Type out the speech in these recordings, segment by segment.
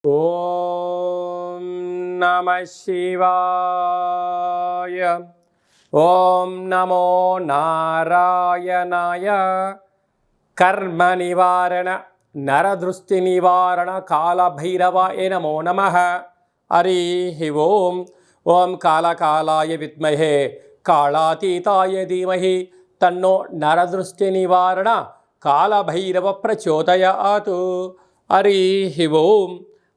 ఓం నమః శివాయ. ఓం నమో నారాయణాయ. కర్మ నివారణ నరదృష్టి నివారణ కాళభైరవాయ నమో నమః. హరి ఓం. ఓం కాళకాలాయ విద్మహే కాళాతీతాయ ధీమహి తన్నో నరదృష్టి నివారణ కాళభైరవ ప్రచోదయాత్. హరి ఓం.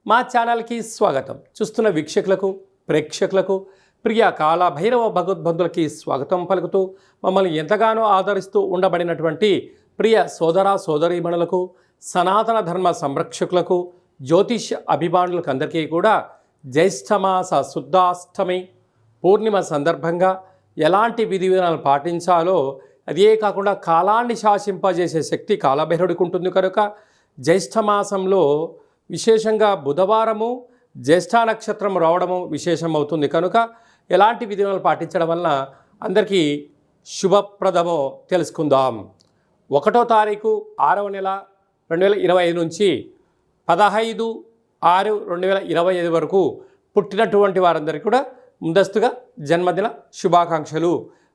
మా ఛానల్కి స్వాగతం. చూస్తున్న వీక్షకులకు ప్రేక్షకులకు ప్రియ కాళభైరవ భగవద్బంధులకి స్వాగతం పలుకుతూ మమ్మల్ని ఎంతగానో ఆదరిస్తూ ఉండబడినటువంటి ప్రియ సోదర సోదరీమణులకు సనాతన ధర్మ సంరక్షకులకు జ్యోతిష్ అభిమానులకు అందరికీ కూడా జ్యేష్ఠమాస శుద్ధాష్టమి పూర్ణిమ సందర్భంగా ఎలాంటి విధి విధానాలు పాటించాలో, అదే కాకుండా కాలాన్ని శాసింపజేసే శక్తి కాళభైరవుడికి ఉంటుంది కనుక జ్యేష్ఠమాసంలో విశేషంగా బుధవారము జ్యేష్ఠ నక్షత్రం రావడము విశేషమవుతుంది కనుక ఎలాంటి విధానాలు పాటించడం వలన అందరికీ శుభప్రదమో తెలుసుకుందాం. 1వ తారీఖు 6వ నెల 2025 నుంచి 15/6/2025 వరకు పుట్టినటువంటి వారందరికీ కూడా ముందస్తుగా జన్మదిన శుభాకాంక్షలు.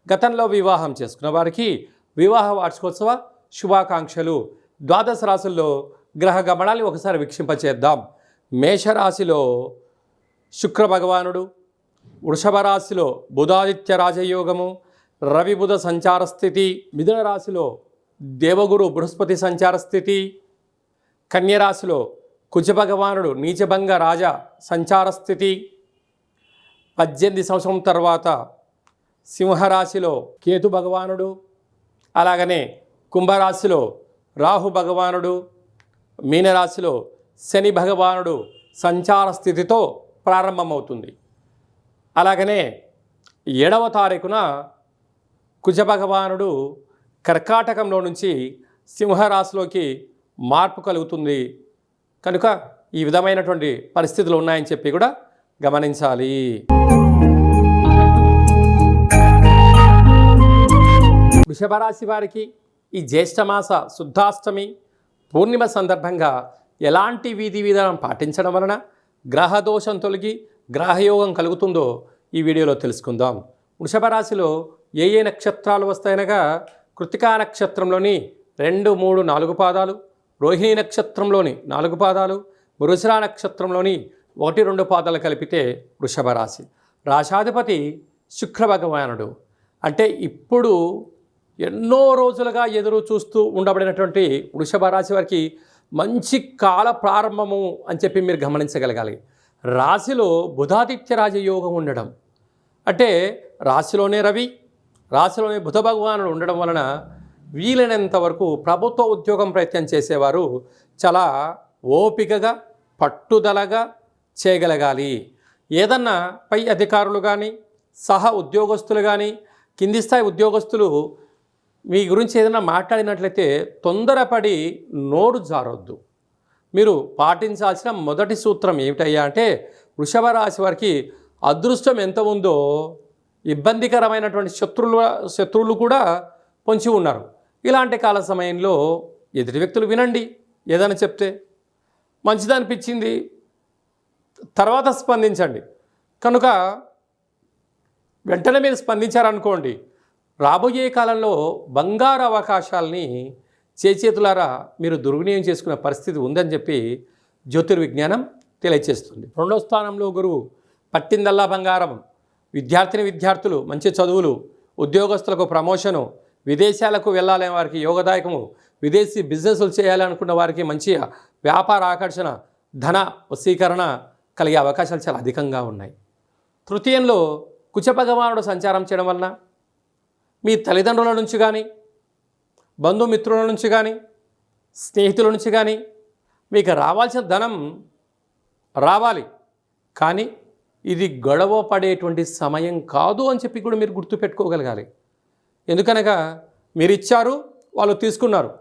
గతంలో వివాహం చేసుకున్న వారికి వివాహ వార్షికోత్సవ శుభాకాంక్షలు. ద్వాదశ రాశుల్లో గ్రహ గమనాన్ని ఒకసారి వీక్షింపచేద్దాం. మేషరాశిలో శుక్ర భగవానుడు, వృషభ రాశిలో బుధాదిత్య రాజయోగము, రవి బుధ సంచార స్థితి, మిథున రాశిలో దేవగురు బృహస్పతి సంచార స్థితి, కన్యరాశిలో కుజ భగవానుడు నీచభంగ రాజ సంచార స్థితి, 18 సంవత్సరం తర్వాత సింహరాశిలో కేతు భగవానుడు, అలాగనే కుంభరాశిలో రాహు భగవానుడు, మీనరాశిలో శని భగవానుడు సంచార స్థితితో ప్రారంభమవుతుంది. అలాగనే 7వ తారీఖున కుజ భగవానుడు కర్కాటకంలో నుంచి సింహరాశిలోకి మార్పు కలుగుతుంది కనుక ఈ విధమైనటువంటి పరిస్థితులు ఉన్నాయని చెప్పి కూడా గమనించాలి. వృషభ రాశి వారికి ఈ జ్యేష్ఠమాస శుద్ధాష్టమి పూర్ణిమ సందర్భంగా ఎలాంటి విధి విధానం పాటించడం వలన గ్రహదోషం తొలగి గ్రహయోగం కలుగుతుందో ఈ వీడియోలో తెలుసుకుందాం. వృషభ రాశిలో ఏ నక్షత్రాలు వస్తాయనగా కృతికా నక్షత్రంలోని 2, 3, 4 పాదాలు, రోహిణి నక్షత్రంలోని 4 పాదాలు, మృగశిర నక్షత్రంలోని 1, 2 పాదాలు కలిపితే వృషభ రాశి. రాశాధిపతి శుక్ర భగవానుడు. అంటే ఇప్పుడు ఎన్నో రోజులుగా ఎదురు చూస్తూ ఉండబడినటువంటి వృషభ రాశి వారికి మంచి కాల ప్రారంభము అని చెప్పి మీరు గమనించగలగాలి. రాశిలో బుధాదిత్య రాజయోగం ఉండడం అంటే రాశిలోనే రవి, రాశిలోనే బుధ భగవానుడు ఉండడం వలన వీలైనంత వరకు ప్రభుత్వ ఉద్యోగం ప్రయత్నం చేసేవారు చాలా ఓపికగా పట్టుదలగా చేయగలగాలి. ఏదన్నా పై అధికారులు కానీ సహ ఉద్యోగస్తులు కానీ కింది స్థాయి ఉద్యోగస్తులు మీ గురించి ఏదైనా మాట్లాడినట్లయితే తొందరపడి నోరు జారొద్దు. మీరు పాటించాల్సిన మొదటి సూత్రం ఏమిటయ్యా అంటే వృషభ రాశి వారికి అదృష్టం ఎంత ఉందో ఇబ్బందికరమైనటువంటి శత్రువులు కూడా పొంచి ఉన్నారు. ఇలాంటి కాల సమయంలో ఎదుటి వ్యక్తులు వినండి. ఏదైనా చెప్తే మంచిదనిపించింది తర్వాత స్పందించండి. కనుక వెంటనే మీరు స్పందించారనుకోండి, రాబోయే కాలంలో బంగారు అవకాశాలని చేతులారా మీరు దుర్వినియోగం చేసుకునే పరిస్థితి ఉందని చెప్పి జ్యోతిర్విజ్ఞానం తెలియచేస్తుంది. 2వ స్థానంలో గురువు పట్టిందల్లా బంగారం. విద్యార్థులు మంచి చదువులు, ఉద్యోగస్తులకు ప్రమోషను, విదేశాలకు వెళ్ళాలనే వారికి యోగదాయకము, విదేశీ బిజినెస్లు చేయాలనుకున్న వారికి మంచి వ్యాపార ఆకర్షణ, ధన వశీకరణ కలిగే అవకాశాలు చాలా అధికంగా ఉన్నాయి. తృతీయంలో కుజ భగవానుడు సంచారం చేయడం వలన మీ తల్లిదండ్రుల నుంచి కానీ బంధుమిత్రుల నుంచి కానీ స్నేహితుల నుంచి కానీ మీకు రావాల్సిన ధనం రావాలి, కానీ ఇది గొడవ పడేటువంటి సమయం కాదు అని చెప్పి కూడా మీరు గుర్తుపెట్టుకోగలగాలి. ఎందుకనగా మీరు ఇచ్చారు, వాళ్ళు తీసుకున్నారు,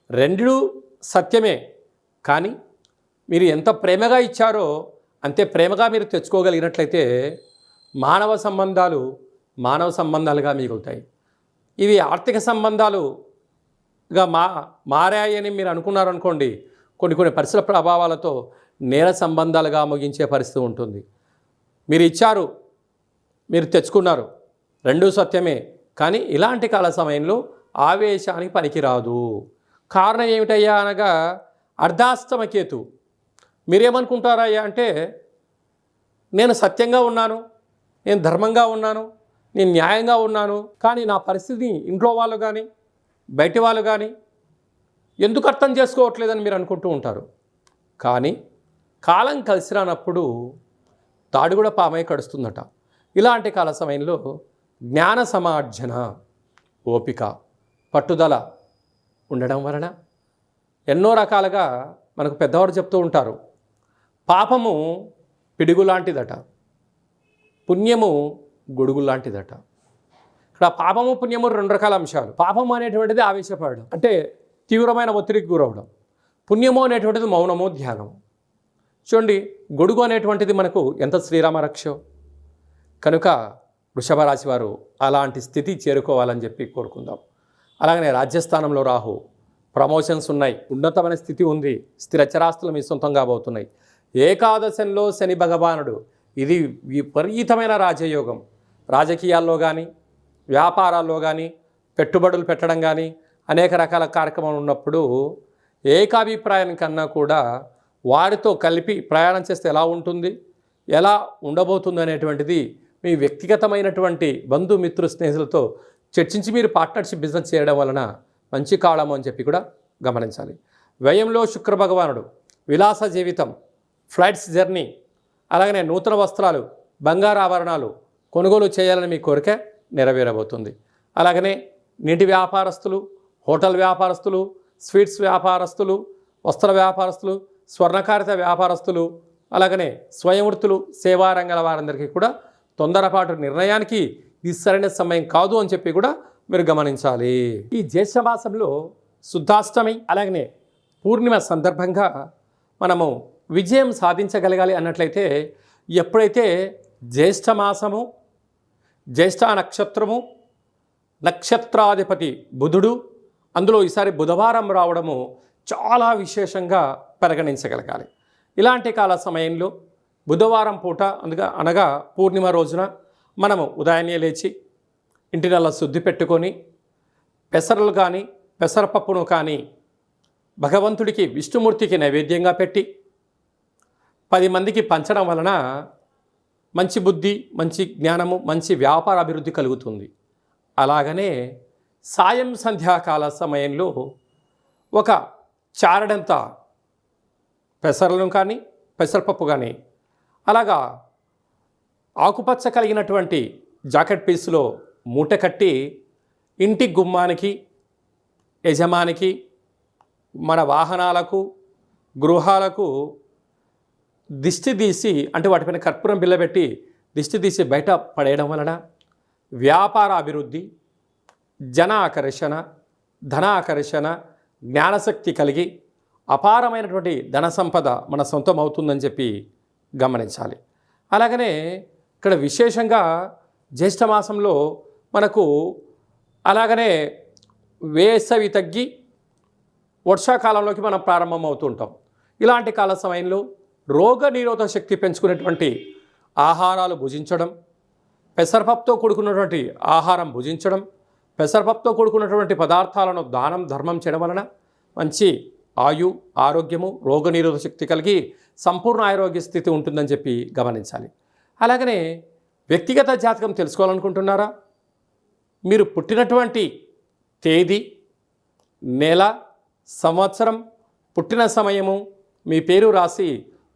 2 సత్యమే. కానీ మీరు ఎంత ప్రేమగా ఇచ్చారో అంతే ప్రేమగా మీరు తెచ్చుకోగలిగినట్లయితే మానవ సంబంధాలుగా మిగులుతాయి. ఇవి ఆర్థిక సంబంధాలుగా మారాయని మీరు అనుకున్నారనుకోండి, కొన్ని పరిసర ప్రభావాలతో నేర సంబంధాలుగా ముగించే పరిస్థితి ఉంటుంది. మీరు ఇచ్చారు, మీరు తెచ్చుకున్నారు, రెండూ సత్యమే. కానీ ఇలాంటి కాల సమయంలో ఆవేశానికి పనికిరాదు. కారణం ఏమిటయ్యా అనగా అర్ధాష్టమ కేతు. మీరేమనుకుంటారయ్యా అంటే నేను సత్యంగా ఉన్నాను, నేను ధర్మంగా ఉన్నాను, నేను న్యాయంగా ఉన్నాను, కానీ నా పరిస్థితిని ఇంట్లో వాళ్ళు కానీ బయటి వాళ్ళు కానీ ఎందుకు అర్థం చేసుకోవట్లేదని మీరు అనుకుంటూ ఉంటారు. కానీ కాలం కలిసి రానప్పుడు తాడు కూడా పామై కడుస్తుందట. ఇలాంటి కాల సమయంలో జ్ఞాన సమార్జన, ఓపిక, పట్టుదల ఉండడం వలన ఎన్నో రకాలుగా మనకు పెద్దవారు చెప్తూ ఉంటారు. పాపము పిడుగు లాంటిదట, పుణ్యము గొడుగు లాంటిదట. ఇక్కడ పాపము పుణ్యము రెండు రకాల అంశాలు. పాపము అనేటువంటిది ఆవేశపడడం, అంటే తీవ్రమైన ఒత్తిడికి గురవడం. పుణ్యము అనేటువంటిది మౌనము, ధ్యానము. చూడండి, గొడుగు అనేటువంటిది మనకు ఎంత శ్రీరామ రక్షో. కనుక వృషభ రాశి వారు అలాంటి స్థితి చేరుకోవాలని చెప్పి కోరుకుందాం. అలాగనే రాజ్యస్థానంలో రాహు, ప్రమోషన్స్ ఉన్నాయి, ఉన్నతమైన స్థితి ఉంది, స్థిరచరాస్తులు మీ సొంతం కాబోతున్నాయి. ఏకాదశంలో శని భగవానుడు, ఇది విపరీతమైన రాజయోగం. రాజకీయాల్లో కానీ వ్యాపారాల్లో కానీ పెట్టుబడులు పెట్టడం కానీ అనేక రకాల కార్యక్రమాలు ఉన్నప్పుడు ఏకాభిప్రాయం కన్నా కూడా వారితో కలిపి ప్రయాణం చేస్తే ఎలా ఉంటుంది, ఎలా ఉండబోతుంది అనేటువంటిది మీ వ్యక్తిగతమైనటువంటి బంధుమిత్రు స్నేహితులతో చర్చించి మీరు పార్ట్నర్షిప్ బిజినెస్ చేయడం వలన మంచి కాలము అని చెప్పి కూడా గమనించాలి. వ్యయంలో శుక్ర భగవానుడు, విలాస జీవితం, ఫ్లైట్స్ జర్నీ, అలాగనే నూతన వస్త్రాలు, బంగారు ఆభరణాలు కొనుగోలు చేయాలని మీ కోరిక నెరవేరబోతుంది. అలాగనే నీటి వ్యాపారస్తులు, హోటల్ వ్యాపారస్తులు, స్వీట్స్ వ్యాపారస్తులు, వస్త్ర వ్యాపారస్తులు, స్వర్ణకారిత వ్యాపారస్తులు, అలాగనే స్వయం వృత్తులు, సేవా రంగాల వారందరికీ కూడా తొందరపాటు నిర్ణయానికి ఇది సరైన సమయం కాదు అని చెప్పి కూడా మీరు గమనించాలి. ఈ జ్యేష్ఠ మాసంలో శుద్ధాష్టమి అలాగనే పూర్ణిమ సందర్భంగా మనము విజయం సాధించగలగాలి అన్నట్లయితే ఎప్పుడైతే జ్యేష్ఠ మాసము, జ్యేష్ఠ నక్షత్రము, నక్షత్రాధిపతి బుధుడు, అందులో ఈసారి బుధవారం రావడము చాలా విశేషంగా పరిగణించగలగాలి. ఇలాంటి కాల సమయంలో బుధవారం పూట అనగా పూర్ణిమ రోజున మనము ఉదయాన్నే లేచి ఇంటినల్లా శుద్ధి పెట్టుకొని పెసరలు కానీ పెసరపప్పును కానీ భగవంతుడికి విష్ణుమూర్తికి నైవేద్యంగా పెట్టి 10 మందికి పంచడం వలన మంచి బుద్ధి, మంచి జ్ఞానము, మంచి వ్యాపార అభివృద్ధి కలుగుతుంది. అలాగనే సాయం సంధ్యాకాల సమయంలో ఒక చారడంత పెసరలను కానీ పెసరపప్పు కానీ అలాగా ఆకుపచ్చ కలిగినటువంటి జాకెట్ పీసులో మూట కట్టి ఇంటి గుమ్మానికి, యజమానికి, మన వాహనాలకు, గృహాలకు దిష్టి తీసి, అంటే వాటిపైన కర్పూరం బిళ్ళ పెట్టి దిష్టి తీసి బయట పడేయడం వలన వ్యాపార అభివృద్ధి, జన ఆకర్షణ, ధన ఆకర్షణ, జ్ఞానశక్తి కలిగి అపారమైనటువంటి ధన సంపద మన సొంతం అవుతుందని చెప్పి గమనించాలి. అలాగనే ఇక్కడ విశేషంగా జ్యేష్ఠ మాసంలో మనకు అలాగనే వేసవి తగ్గి వర్షాకాలంలోకి మనం ప్రారంభం అవుతుంటాం. ఇలాంటి కాల సమయంలో రోగ నిరోధక శక్తి పెంచుకునేటువంటి ఆహారాలు భుజించడం, పెసరపప్పుతో కూడుకున్నటువంటి ఆహారం భుజించడం, పెసరపప్పుతో కూడుకున్నటువంటి పదార్థాలను దానం ధర్మం చేయడం వలన మంచి ఆయు, ఆరోగ్యము, రోగనిరోధక శక్తి కలిగి సంపూర్ణ ఆరోగ్య స్థితి ఉంటుందని చెప్పి గమనించాలి. అలాగనే వ్యక్తిగత జాతకం తెలుసుకోవాలనుకుంటున్నారా? మీరు పుట్టినటువంటి తేదీ, నెల, సంవత్సరం, పుట్టిన సమయము, మీ పేరు రాసి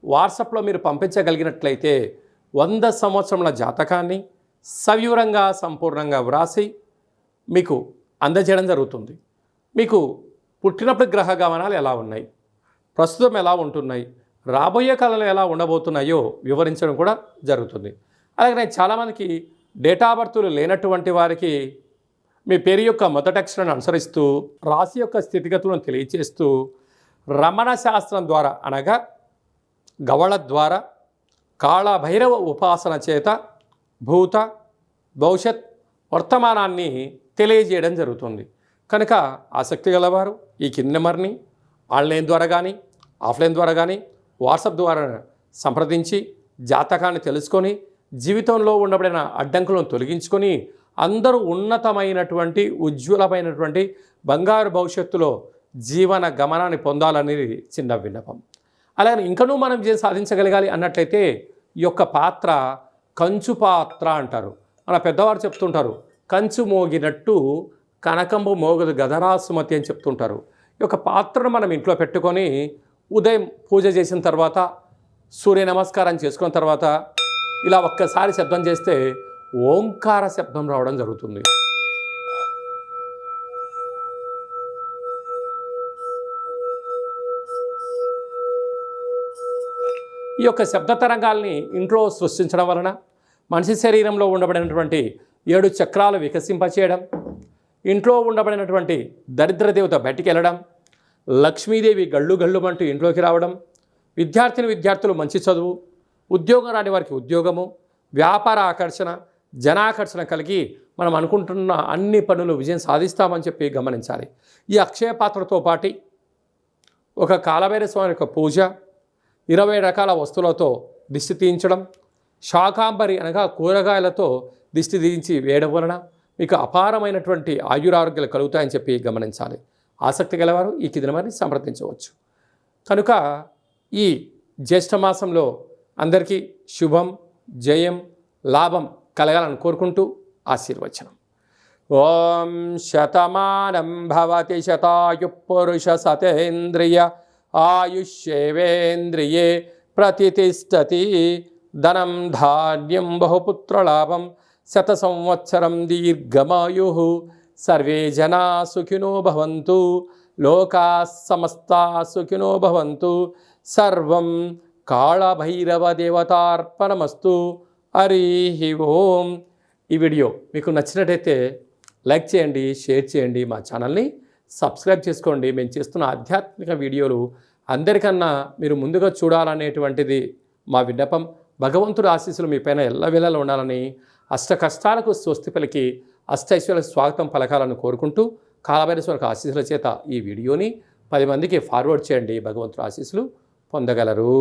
వాట్సాప్లో మీరు పంపించగలిగినట్లయితే 100 సంవత్సరముల జాతకాన్ని సవివరంగా సంపూర్ణంగా వ్రాసి మీకు అందజేయడం జరుగుతుంది. మీకు పుట్టినప్పుడు గ్రహ గమనాలు ఎలా ఉన్నాయి, ప్రస్తుతం ఎలా ఉంటున్నాయి, రాబోయే కాలంలో ఎలా ఉండబోతున్నాయో వివరించడం కూడా జరుగుతుంది. అలాగే చాలామందికి డేటా బర్త్లు లేనటువంటి వారికి మీ పేరు యొక్క మొదటి అక్షరాన్ని అనుసరిస్తూ రాశి యొక్క స్థితిగతులను తెలియచేస్తూ రమణ శాస్త్రం ద్వారా అనగా గవళ ద్వారా కాళభైరవ ఉపాసన చేత భూత, భవిష్యత్, వర్తమానాన్ని తెలియజేయడం జరుగుతుంది. కనుక ఆసక్తి గలవారు ఈ కింది నెంబర్ని ఆన్లైన్ ద్వారా కానీ ఆఫ్లైన్ ద్వారా కానీ వాట్సాప్ ద్వారా సంప్రదించి జాతకాన్ని తెలుసుకొని జీవితంలో ఉండబడిన అడ్డంకులను తొలగించుకొని అందరూ ఉన్నతమైనటువంటి ఉజ్వలమైనటువంటి బంగారు భవిష్యత్తులో జీవన గమనాన్ని పొందాలనేది చిన్న విన్నపం. అలాగే ఇంకనూ మనం సాధించగలగాలి అన్నట్లయితే ఈ యొక్క పాత్ర కంచు పాత్ర అంటారు. మన పెద్దవారు చెప్తుంటారు, కంచు మోగినట్టు కనకంబు మోగదు గదరా సుమతి అని చెప్తుంటారు. ఈ యొక్క పాత్రను మనం ఇంట్లో పెట్టుకొని ఉదయం పూజ చేసిన తర్వాత సూర్య నమస్కారం చేసుకున్న తర్వాత ఇలా ఒక్కసారి శబ్దం చేస్తే ఓంకార శబ్దం రావడం జరుగుతుంది. ఈ యొక్క శబ్ద తరంగాల్ని ఇంట్లో సృష్టించడం వలన మనిషి శరీరంలో ఉండబడినటువంటి 7 చక్రాలు వికసింపచేయడం, ఇంట్లో ఉండబడినటువంటి దరిద్ర దేవత బయటికి వెళ్ళడం, లక్ష్మీదేవి గళ్ళు గళ్ళుమంటూ ఇంట్లోకి రావడం, విద్యార్థులు మంచి చదువు, ఉద్యోగం రాని వారికి ఉద్యోగము, వ్యాపార ఆకర్షణ, జనాకర్షణ కలిగి మనం అనుకుంటున్న అన్ని పనులు విజయం సాధిస్తామని చెప్పి గమనించాలి. ఈ అక్షయ పాత్రతో పాటు ఒక కాలభైరవ స్వామి యొక్క పూజ, 20 రకాల వస్తువులతో దిష్టి తీయించడం, శాకాంబరి అనగా కూరగాయలతో దిష్టి తీయించి వేయడం వలన మీకు అపారమైనటువంటి ఆయురారోగ్యాలు కలుగుతాయని చెప్పి గమనించాలి. ఆసక్తి గలవారు ఈ కింది వారిని సంప్రదించవచ్చు. కనుక ఈ జ్యేష్ఠమాసంలో అందరికీ శుభం, జయం, లాభం కలగాలని కోరుకుంటూ ఆశీర్వచనం. ఓం శతమానం భవతి శతాయు పురుష సతేంద్రియ ఆయుష్యేవేంద్రియే ప్రతిష్టతి. ధనం ధాన్యం బహుపుత్రలాభం శత సంవత్సరం దీర్ఘమాయు. సర్వే జనా సుఖినో భవంతు. లోకా సమస్తా సుఖినో భవంతు. సర్వం కాళభైరవ దేవతార్పణమస్తు. హరి ఓం. ఈ వీడియో మీకు నచ్చినట్టయితే లైక్ చేయండి, షేర్ చేయండి, మా ఛానల్ని సబ్స్క్రైబ్ చేసుకోండి. మేము చేస్తున్న ఆధ్యాత్మిక వీడియోలు అందరికన్నా మీరు ముందుగా చూడాలనేటువంటిది మా విన్నపం. భగవంతుడి ఆశీస్సులు మీ పైన ఎల్లవేళలా ఉండాలని, అష్ట కష్టాలకు స్వస్తి పలికి అష్టైశ్వర్యాలకు స్వాగతం పలకాలని కోరుకుంటూ కాలభైరవ ఆశీస్సుల చేత ఈ వీడియోని 10 మందికి ఫార్వర్డ్ చేయండి. భగవంతుడి ఆశీస్సులు పొందగలరు.